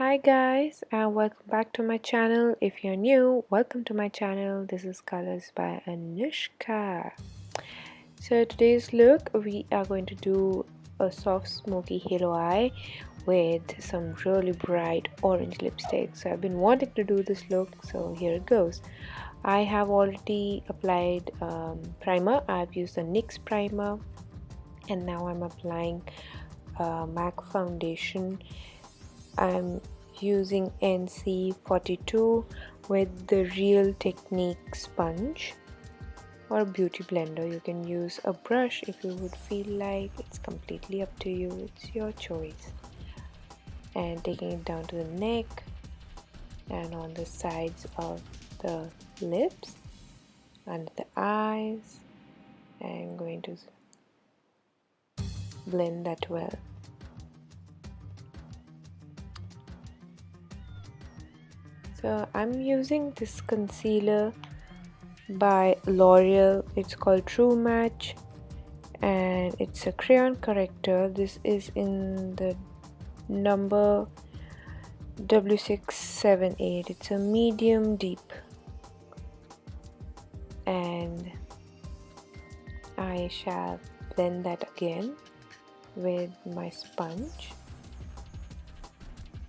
Hi guys and welcome back to my channel. If you're new, welcome to my channel. This is Colors by Anushka. So today's look, we are going to do a soft smoky halo eye with some really bright orange lipstick. So I've been wanting to do this look, so here it goes. I have already applied primer. I've used the NYX primer and now I'm applying MAC foundation. I'm using NC42 with the Real Technique sponge or beauty blender. You can use a brush if you would feel like. It's completely up to you, it's your choice. And taking it down to the neck and on the sides of the lips, under the eyes, and going to blend that well. So I'm using this concealer by L'Oreal. It's called True Match and it's a crayon corrector. This is in the number W678. It's a medium deep, and I shall blend that again with my sponge.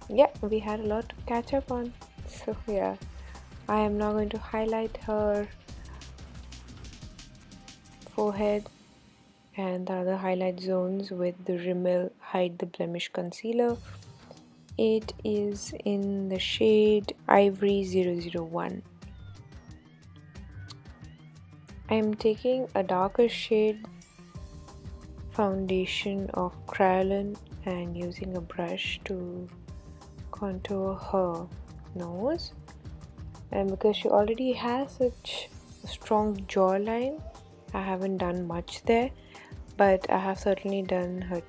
Yeah, we had a lot to catch up on. So yeah, I am now going to highlight her forehead and the other highlight zones with the Rimmel Hide the Blemish concealer. It is in the shade Ivory 001. I am taking a darker shade foundation of Kryolan and using a brush to contour her nose, and because she already has such a strong jawline, I haven't done much there, but I have certainly done her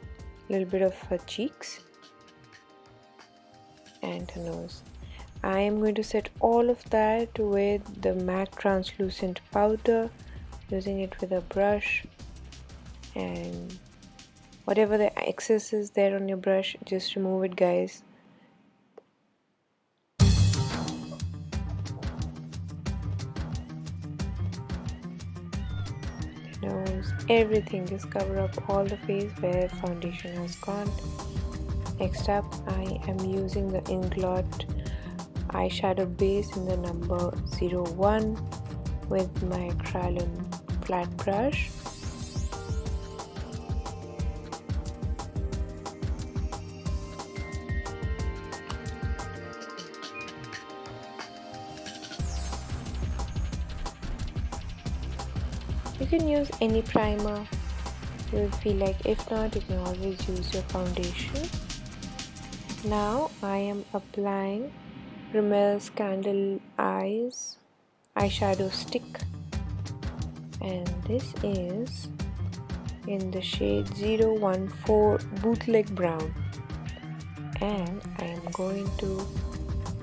little bit of her cheeks and her nose. I am going to set all of that with the MAC translucent powder, using it with a brush, and whatever the excess is there on your brush, just remove it, guys. Nose, everything, just cover up all the face where foundation has gone. Next up, I am using the Inglot eyeshadow base in the number 01 with my Kryolan flat brush. You can use any primer you would feel like. If not, you can always use your foundation. Now I am applying Rimmel's Candle Eyes eyeshadow stick, and this is in the shade 014 Bootleg Brown, and I am going to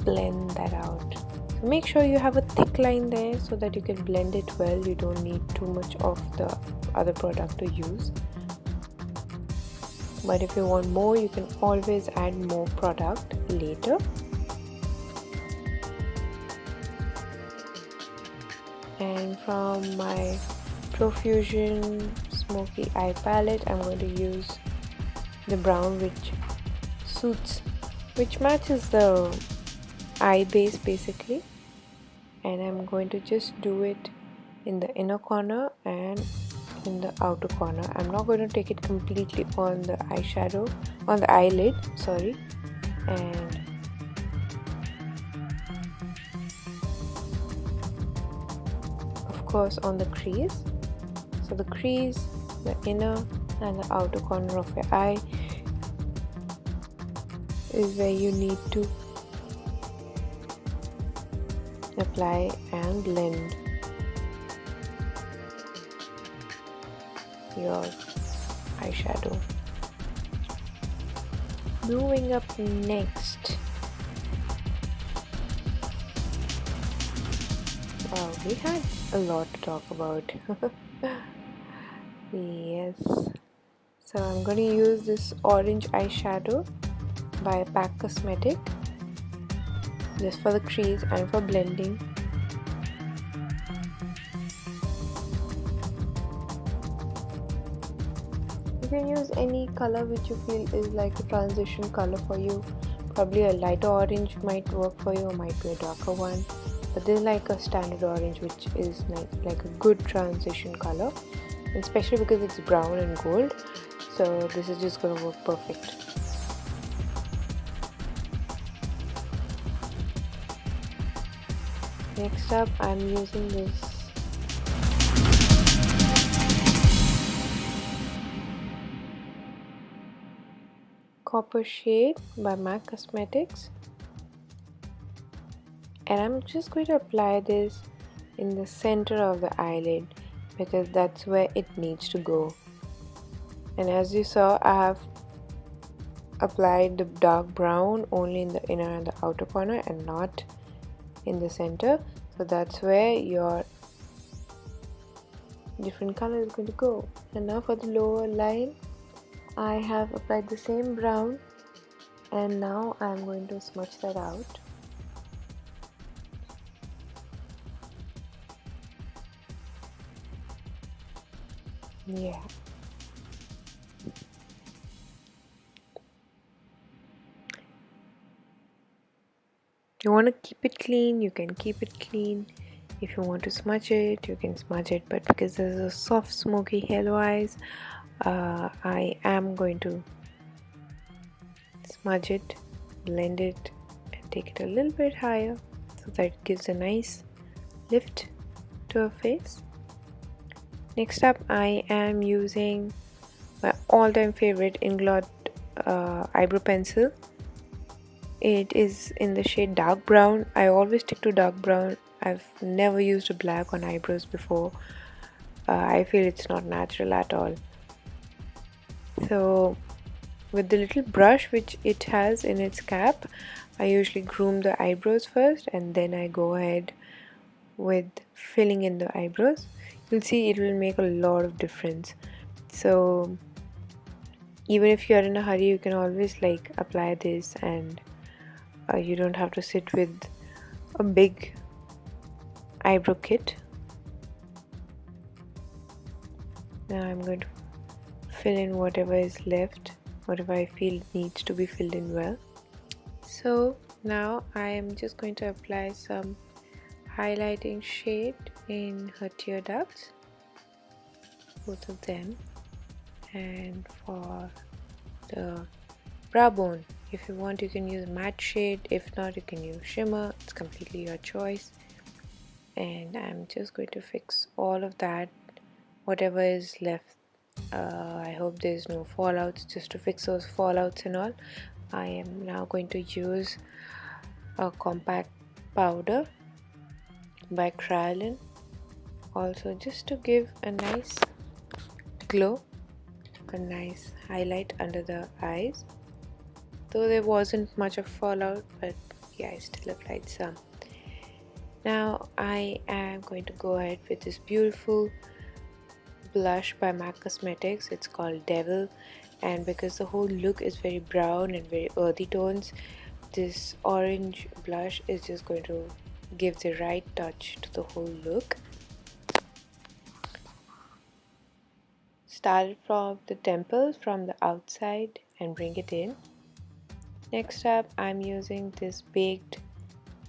blend that out. Make sure you have a thick line there so that you can blend it well. You don't need too much of the other product to use, but if you want more, you can always add more product later. And from my Profusion Smoky Eye palette, I'm going to use the brown which matches the eye base basically, and I'm going to just do it in the inner corner and in the outer corner. I'm not going to take it completely on the eyeshadow, on the eyelid, sorry, and of course on the crease. So the crease, the inner and the outer corner of your eye is where you need to apply and blend your eyeshadow. Moving up next, wow, we had a lot to talk about. Yes, so I'm going to use this orange eyeshadow by PAC Cosmetic, just for the crease and for blending. You can use any color which you feel is like a transition color for you. Probably a lighter orange might work for you, or might be a darker one. But this is like a standard orange, which is like a good transition color, and especially because it's brown and gold. So this is just gonna work perfect. Next up, I'm using this copper shade by MAC Cosmetics, and I'm just going to apply this in the center of the eyelid because that's where it needs to go. And as you saw, I have applied the dark brown only in the inner and the outer corner and not in the center, so that's where your different color is going to go. And now for the lower line, I have applied the same brown, and now I'm going to smudge that out. Yeah. You want to keep it clean, you can keep it clean. If you want to smudge it, you can smudge it, but because there's a soft smoky halo eyes, I am going to smudge it, blend it, and take it a little bit higher so that it gives a nice lift to her face. Next up, I am using my all-time favorite Inglot eyebrow pencil. It is in the shade dark brown. I always stick to dark brown. I've never used a black on eyebrows before. I feel it's not natural at all. So with the little brush which it has in its cap, I usually groom the eyebrows first, and then I go ahead with filling in the eyebrows. You'll see it will make a lot of difference. So even if you're in a hurry, you can always like apply this, and you don't have to sit with a big eyebrow kit. Now I'm going to fill in whatever is left, whatever I feel needs to be filled in well. So now I am just going to apply some highlighting shade in her tear ducts, both of them, and for the brow bone, if you want, you can use matte shade. If not, you can use shimmer. It's completely your choice. And I'm just going to fix all of that, whatever is left. I hope there's no fallouts. Just to fix those fallouts and all, I am now going to use a compact powder by Kryolan, also just to give a nice glow, a nice highlight under the eyes. Though there wasn't much of fallout, but yeah, I still applied some. Now I am going to go ahead with this beautiful blush by MAC Cosmetics. It's called Devil, and because the whole look is very brown and very earthy tones, this orange blush is just going to give the right touch to the whole look. Start from the temples from the outside and bring it in. Next up, I'm using this baked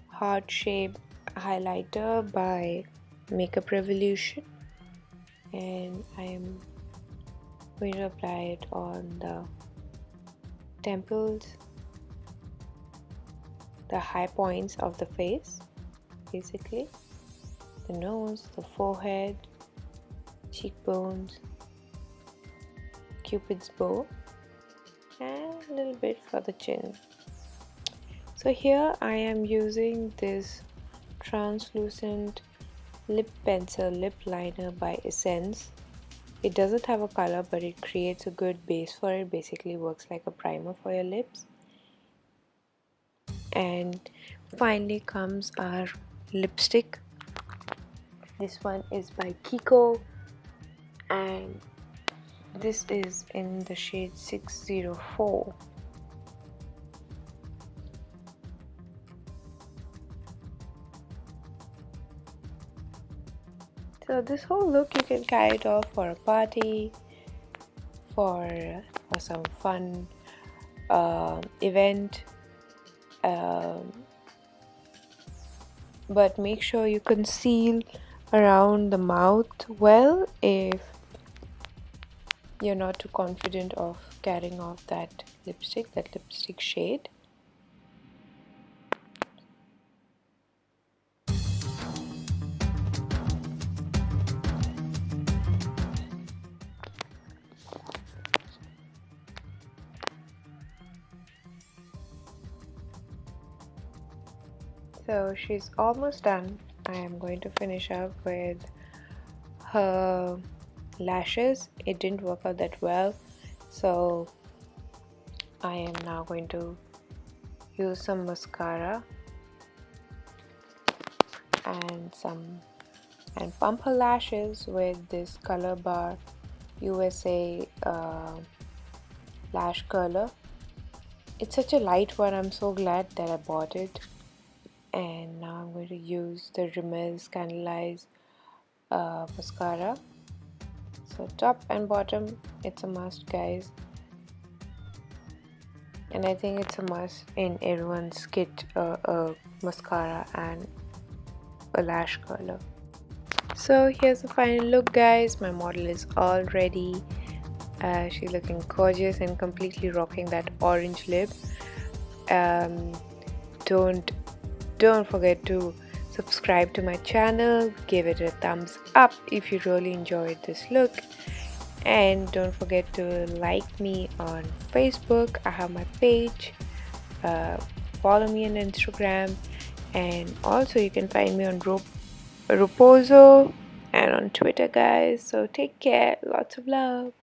heart shape highlighter by Makeup Revolution, and I am going to apply it on the temples, the high points of the face, basically the nose, the forehead, cheekbones, Cupid's bow, and a little bit for the chin. So here I am using this translucent lip pencil lip liner by Essence. It doesn't have a color, but it creates a good base for it. Basically works like a primer for your lips. And finally comes our lipstick. This one is by Kiko, and this is in the shade 604. So this whole look you can carry it off for a party, for some fun event, um, but make sure you conceal around the mouth well if you're not too confident of carrying off that lipstick shade. So she's almost done. I am going to finish up with her lashes. It didn't work out that well, so I am now going to use some mascara and pump her lashes with this Color Bar USA lash curler. It's such a light one. I'm so glad that I bought it. And now I'm going to use the Rimmel Scandalize mascara. So top and bottom, it's a must, guys. And I think it's a must in everyone's kit, a mascara and a lash curler. So here's the final look, guys. My model is all ready. She's looking gorgeous and completely rocking that orange lip. Um, don't forget to subscribe to my channel, give it a thumbs up if you really enjoyed this look, and don't forget to like me on Facebook. I have my page. Follow me on Instagram, and also you can find me on Reposo and on Twitter, guys. So take care, lots of love.